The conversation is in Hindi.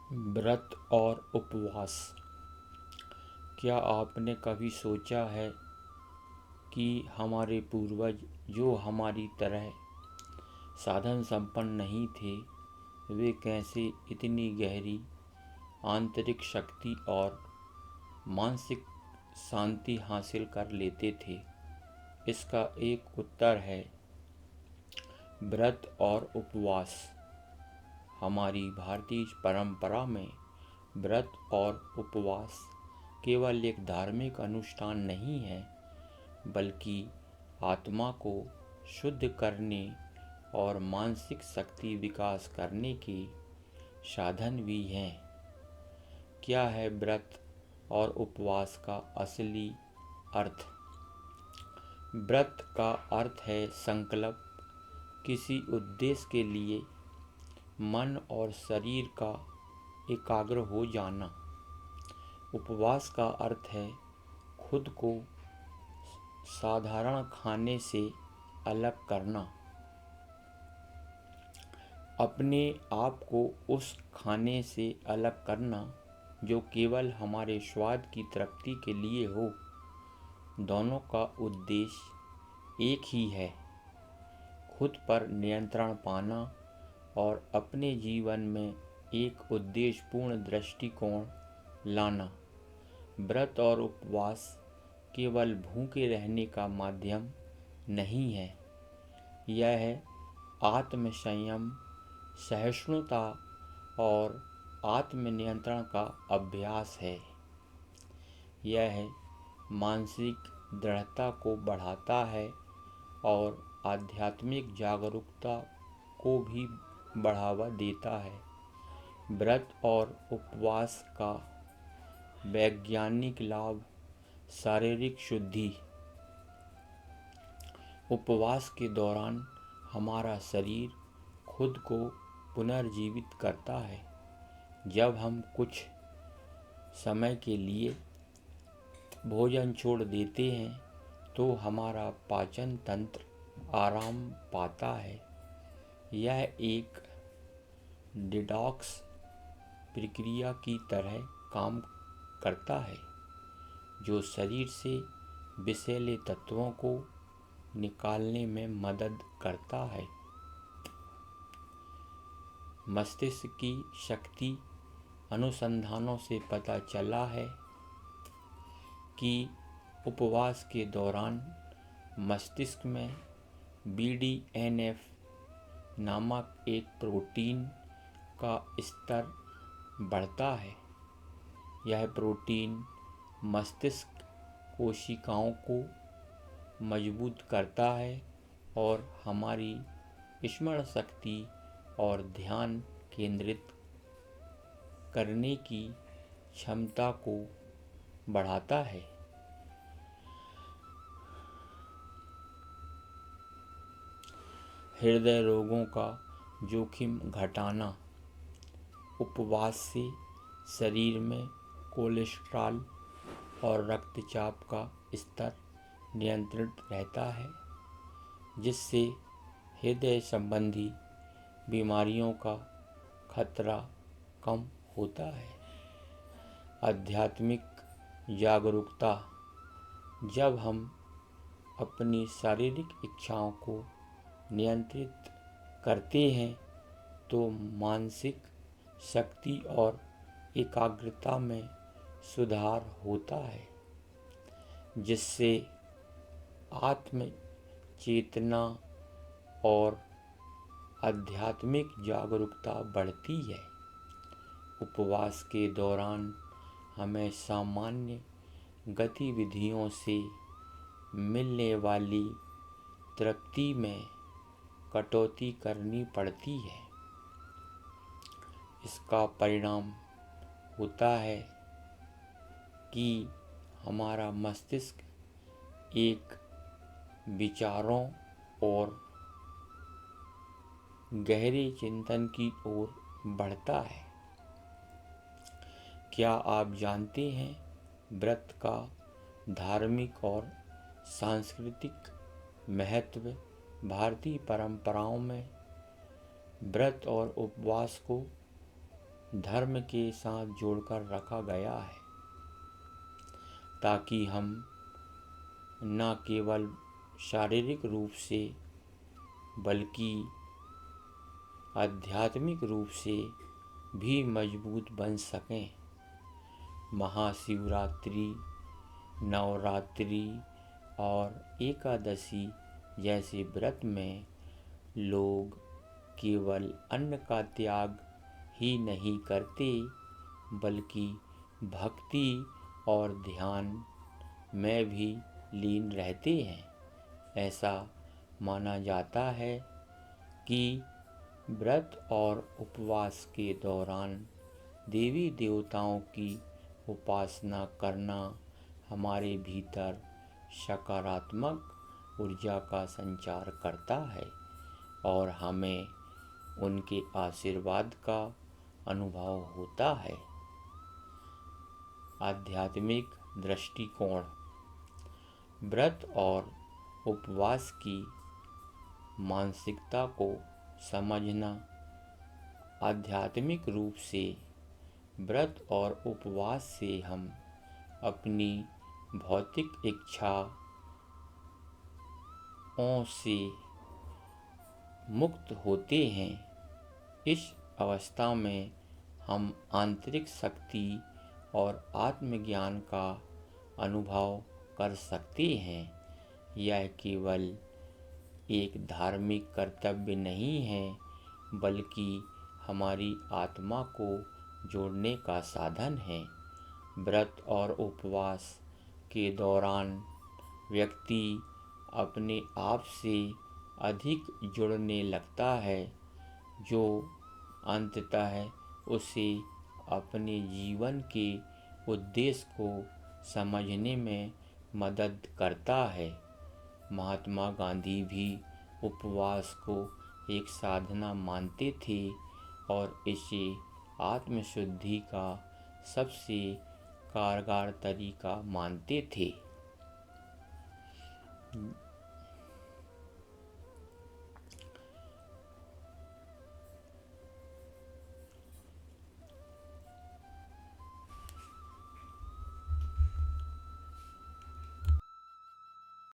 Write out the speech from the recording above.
व्रत और उपवास। क्या आपने कभी सोचा है कि हमारे पूर्वज जो हमारी तरह साधन संपन्न नहीं थे, वे कैसे इतनी गहरी आंतरिक शक्ति और मानसिक शांति हासिल कर लेते थे? इसका एक उत्तर है व्रत और उपवास। हमारी भारतीय परंपरा में व्रत और उपवास केवल एक धार्मिक अनुष्ठान नहीं है, बल्कि आत्मा को शुद्ध करने और मानसिक शक्ति विकास करने के साधन भी हैं। क्या है व्रत और उपवास का असली अर्थ? व्रत का अर्थ है संकल्प, किसी उद्देश्य के लिए मन और शरीर का एकाग्र हो जाना। उपवास का अर्थ है खुद को साधारण खाने से अलग करना, अपने आप को उस खाने से अलग करना जो केवल हमारे स्वाद की तृप्ति के लिए हो। दोनों का उद्देश्य एक ही है, खुद पर नियंत्रण पाना और अपने जीवन में एक उद्देश्यपूर्ण दृष्टिकोण लाना। व्रत और उपवास केवल भूखे रहने का माध्यम नहीं है, यह है आत्मसंयम, सहिष्णुता और आत्मनियंत्रण का अभ्यास है। यह है मानसिक दृढ़ता को बढ़ाता है और आध्यात्मिक जागरूकता को भी बढ़ावा देता है। व्रत और उपवास का वैज्ञानिक लाभ: शारीरिक शुद्धि। उपवास के दौरान हमारा शरीर खुद को पुनर्जीवित करता है। जब हम कुछ समय के लिए भोजन छोड़ देते हैं तो हमारा पाचन तंत्र आराम पाता है। यह एक डिटॉक्स प्रक्रिया की तरह काम करता है, जो शरीर से विषैले तत्वों को निकालने में मदद करता है। मस्तिष्क की शक्ति: अनुसंधानों से पता चला है कि उपवास के दौरान मस्तिष्क में BDNF नामक एक प्रोटीन का स्तर बढ़ता है। यह प्रोटीन मस्तिष्क कोशिकाओं को मजबूत करता है और हमारी स्मरण शक्ति और ध्यान केंद्रित करने की क्षमता को बढ़ाता है। हृदय रोगों का जोखिम घटाना। उपवास से शरीर में कोलेस्ट्रॉल और रक्तचाप का स्तर नियंत्रित रहता है, जिससे हृदय संबंधी बीमारियों का खतरा कम होता है। आध्यात्मिक जागरूकता: जब हम अपनी शारीरिक इच्छाओं को नियंत्रित करते हैं तो मानसिक शक्ति और एकाग्रता में सुधार होता है, जिससे आत्म चेतना और आध्यात्मिक जागरूकता बढ़ती है। उपवास के दौरान हमें सामान्य गतिविधियों से मिलने वाली तृप्ति में कटौती करनी पड़ती है। इसका परिणाम होता है कि हमारा मस्तिष्क एक विचारों और गहरे चिंतन की ओर बढ़ता है। क्या आप जानते हैं व्रत का धार्मिक और सांस्कृतिक महत्व? भारतीय परंपराओं में व्रत और उपवास को धर्म के साथ जोड़कर रखा गया है, ताकि हम न केवल शारीरिक रूप से बल्कि आध्यात्मिक रूप से भी मजबूत बन सकें। महाशिवरात्रि, नवरात्रि और एकादशी जैसे व्रत में लोग केवल अन्न का त्याग ही नहीं करते, बल्कि भक्ति और ध्यान में भी लीन रहते हैं। ऐसा माना जाता है कि व्रत और उपवास के दौरान देवी देवताओं की उपासना करना हमारे भीतर सकारात्मक ऊर्जा का संचार करता है और हमें उनके आशीर्वाद का अनुभव होता है। आध्यात्मिक दृष्टिकोण। व्रत और उपवास की मानसिकता को समझना। आध्यात्मिक रूप से व्रत और उपवास से हम अपनी भौतिक इच्छाओं से मुक्त होते हैं। इस अवस्था में हम आंतरिक शक्ति और आत्मज्ञान का अनुभव कर सकते हैं। यह केवल एक धार्मिक कर्तव्य नहीं है, बल्कि हमारी आत्मा को जोड़ने का साधन है। व्रत और उपवास के दौरान व्यक्ति अपने आप से अधिक जुड़ने लगता है, जो अंततः उसे अपने जीवन के उद्देश्य को समझने में मदद करता है। महात्मा गांधी भी उपवास को एक साधना मानते थे और इसे आत्मशुद्धि का सबसे कारगर तरीका मानते थे।